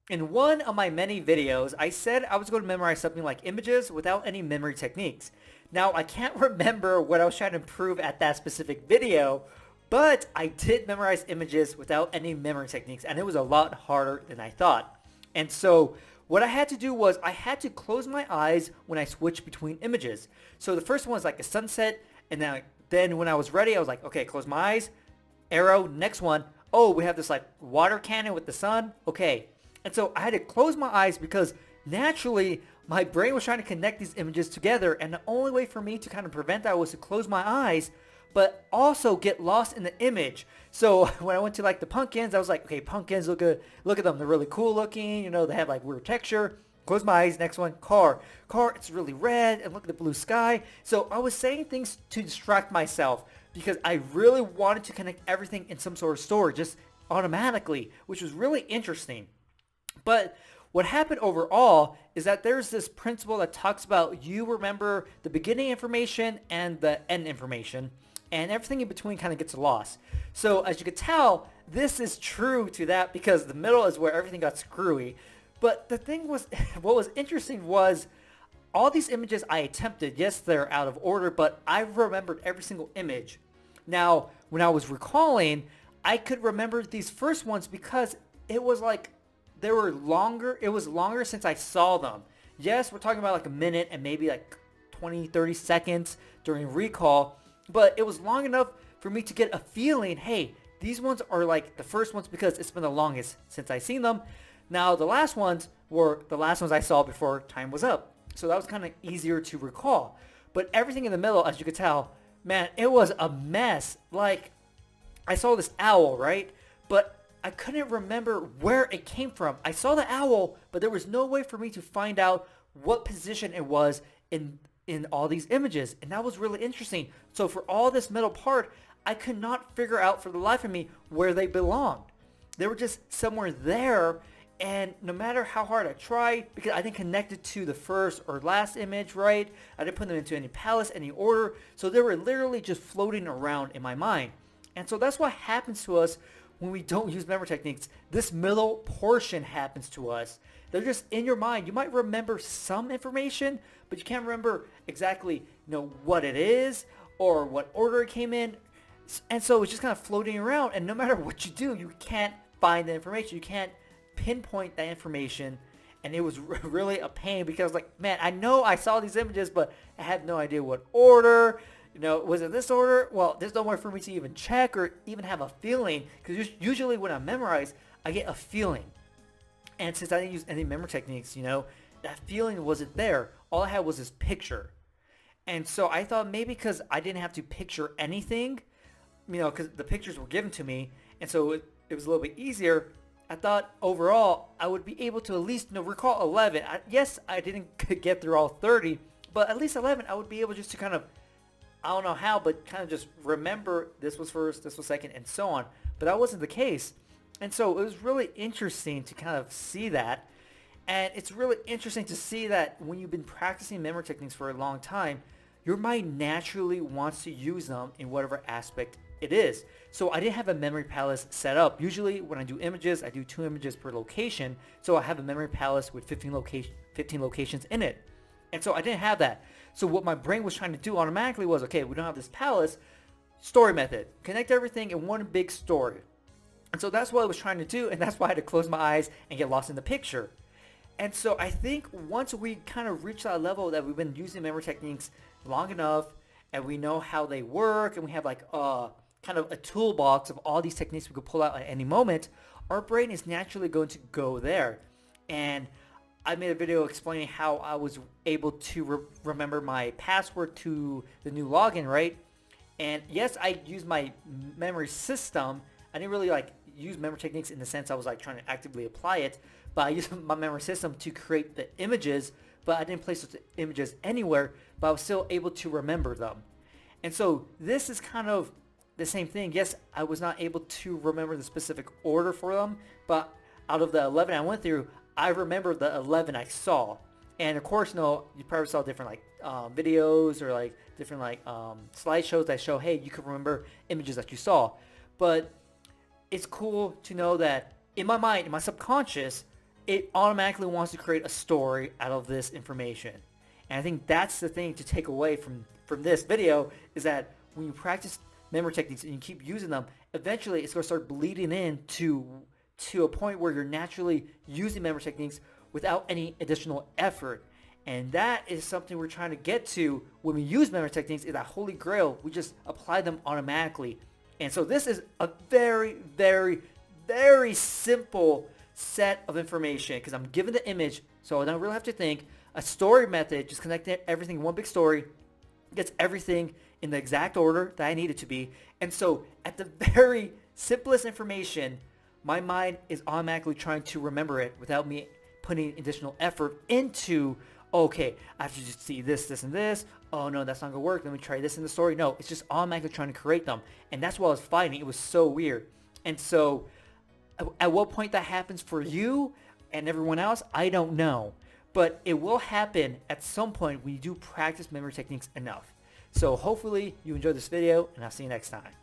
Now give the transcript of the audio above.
In one of my many videos, I said I was going to memorize something like images without any memory techniques. Now, I can't remember what I was trying to improve at that specific video, but I did memorize images without any memory techniques, and it was a lot harder than I thought. And so what I had to do was I had to close my eyes when I switched between images. So the first one was like a sunset, and then when I was ready, I was like, okay, close my eyes, arrow, next one. Oh, we have this like water cannon with the sun. Okay. And so I had to close my eyes because naturally my brain was trying to connect these images together. And the only way for me to kind of prevent that was to close my eyes, but also get lost in the image. So when I went to like the pumpkins, I was like, okay, pumpkins look good. Look at them. They're really cool looking. You know, they have like weird texture. Close my eyes. Next one, car. Car, it's really red. And look at the blue sky. So I was saying things to distract myself because I really wanted to connect everything in some sort of story just automatically, which was really interesting. But what happened overall is that there's this principle that talks about you remember the beginning information and the end information, and everything in between kind of gets lost. So as you could tell, this is true to that because the middle is where everything got screwy. But the thing was, what was interesting was all these images I attempted, yes, they're out of order, but I remembered every single image. Now, when I was recalling, I could remember these first ones because it was like they were longer. It was longer since I saw them. Yes, we're talking about like a minute and maybe like 20, 30 seconds during recall, but it was long enough for me to get a feeling, hey, these ones are like the first ones because it's been the longest since I seen them. Now, the last ones were the last ones I saw before time was up. So that was kind of easier to recall. But everything in the middle, as you could tell, man, it was a mess. Like, I saw this owl, right? But I couldn't remember where it came from. I saw the owl, but there was no way for me to find out what position it was in all these images. And that was really interesting. So for all this middle part, I could not figure out for the life of me where they belonged. They were just somewhere there, and no matter how hard I tried, because I didn't connect it to the first or last image, right? I didn't put them into any palace, any order. So they were literally just floating around in my mind. And so that's what happens to us when we don't use memory techniques. This middle portion happens to us. They're just in your mind. You might remember some information, but you can't remember exactly, what it is or what order it came in. And so it's just kind of floating around. And no matter what you do, you can't find the information. You can't pinpoint that information. And it was really a pain because like, man, I know I saw these images, but I had no idea what order. Was it this order? Well, there's no way for me to even check or even have a feeling because usually when I memorize, I get a feeling. And since I didn't use any memory techniques, that feeling wasn't there. All I had was this picture. And so I thought maybe because I didn't have to picture anything, because the pictures were given to me, and so it was a little bit easier. I thought overall I would be able to at least recall 11. Yes, I didn't get through all 30, but at least 11 I would be able just to kind of, I don't know how, but kind of just remember this was first, this was second, and so on. But that wasn't the case. And so it was really interesting to kind of see that. And it's really interesting to see that when you've been practicing memory techniques for a long time, your mind naturally wants to use them in whatever aspect it is. So I didn't have a memory palace set up. Usually when I do images, I do 2 images per location. So I have a memory palace with 15 locations in it. And so I didn't have that. So what my brain was trying to do automatically was, okay, we don't have this palace. Story method. Connect everything in one big story. And so that's what I was trying to do, and that's why I had to close my eyes and get lost in the picture. And so I think once we kind of reach that level that we've been using memory techniques long enough, and we know how they work, and we have like kind of a toolbox of all these techniques we could pull out at any moment, our brain is naturally going to go there. And I made a video explaining how I was able to remember my password to the new login, right? And yes, I used my memory system. I didn't really like use memory techniques in the sense I was like trying to actively apply it, but I used my memory system to create the images, but I didn't place those images anywhere, but I was still able to remember them. And so this is kind of the same thing. Yes, I was not able to remember the specific order for them, but out of the 11 I went through, I remember the 11 I saw. And of course, you probably saw different like videos or like different like slideshows that show, hey, you can remember images that you saw. But it's cool to know that in my mind, in my subconscious, it automatically wants to create a story out of this information. And I think that's the thing to take away from this video, is that when you practice memory techniques and you keep using them, eventually it's going to start bleeding in to a point where you're naturally using memory techniques without any additional effort. And that is something we're trying to get to when we use memory techniques, is that holy grail. We just apply them automatically. And so this is a very, very, very simple set of information, because I'm given the image, so I don't really have to think. A story method, just connecting everything in one big story, gets everything in the exact order that I need it to be. And so at the very simplest information, my mind is automatically trying to remember it without me putting additional effort into, okay, I have to just see this, this, and this. Oh no, that's not gonna work. Let me try this in the story. No, it's just automatically trying to create them. And that's what I was finding. It was so weird. And so at what point that happens for you and everyone else, I don't know. But it will happen at some point when you do practice memory techniques enough. So hopefully you enjoyed this video, and I'll see you next time.